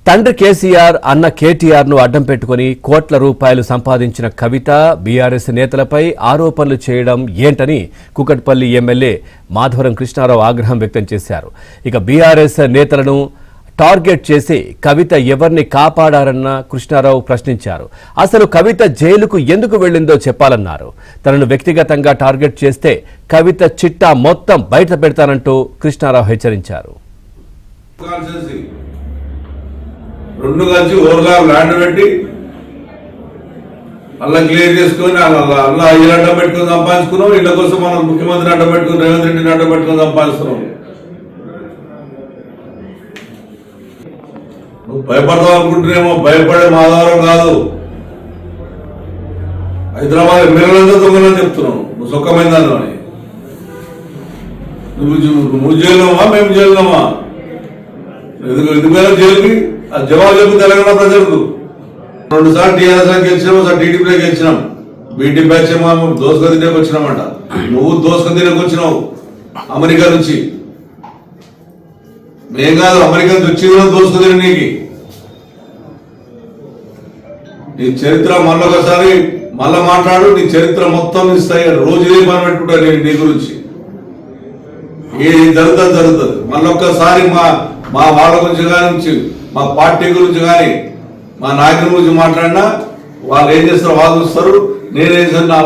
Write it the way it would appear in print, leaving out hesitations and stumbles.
తండ్రి కేసీఆర్ అన్న కేటీఆర్ ను అడ్డం పెట్టుకుని కోట్ల రూపాయలు సంపాదించిన కవిత బీఆర్ఎస్ నేతలపై ఆరోపణలు చేయడం ఏంటని కుకట్పల్లి ఎమ్మెల్యే మాధవరం కృష్ణారావు ఆగ్రహం వ్యక్తం చేశారు. ఇక బీఆర్ఎస్ నేతలను టార్గెట్ చేసి కవిత ఎవరిని కాపాడారన్న కృష్ణారావు ప్రశ్నించారు. అసలు కవిత జైలుకు ఎందుకు వెళ్లిందో చెప్పాలన్నారు. తనను వ్యక్తిగతంగా టార్గెట్ చేస్తే కవిత చిట్టా మొత్తం బయట పెడతానంటూ కృష్ణారావు హెచ్చరించారు. రెండు కలిసి ఓవర్గా ల్యాండ్ పెట్టి అలా క్లియర్ చేసుకుని అలా ఇల్లు అడ్డం పెట్టుకుని సంపాదించుకున్నాం. ఇళ్ల కోసం మనం ముఖ్యమంత్రిని అడ్డం పెట్టుకుని రేవంత్ రెడ్డిని అడ్డం పెట్టుకుని సంపాదిస్తున్నాం. నువ్వు భయపడతావు అనుకుంటున్నామో, భయపడే మాధవరం కాదు. హైదరాబాద్ ఎమ్మెల్యేలంతా దొంగలని చెప్తున్నావు. నువ్వు సుఖమైందని నువ్వు జైలుమా మేము జైలుమా ఎందుకైనా జైలుకి ఆ జవాబు చెప్పి తెలంగాణ ప్రజలకు 2 సార్లు టీఆర్ఎస్ గెలిచినాం, ఒకసారి టీడీపీలో గెలిచినాం. బీటీ బ్యాచ్ దోసుక తినేకి వచ్చినామంట. నువ్వు దోసుక తినేకి వచ్చినావు అమెరికా నుంచి. మేం కాదు, అమెరికా నుంచి వచ్చి కూడా దోసుక తినే నీకు. నీ చరిత్ర మళ్ళొకసారి మళ్ళా మాట్లాడు. నీ చరిత్ర మొత్తం ఇస్తాయి. రోజు ఇదే పని పెట్టుకుంటా నేను నీ గురించి. ఏది జరుగుతుంది. మళ్ళొక్కసారి మా వాళ్ళ గురించి కానీ, మా పార్టీ గురించి కానీ, మా నాయకుల గురించి మాట్లాడినా వాళ్ళు ఏం చేస్తారో వాళ్ళు చూస్తారు. నేనేం చేస్తాను నా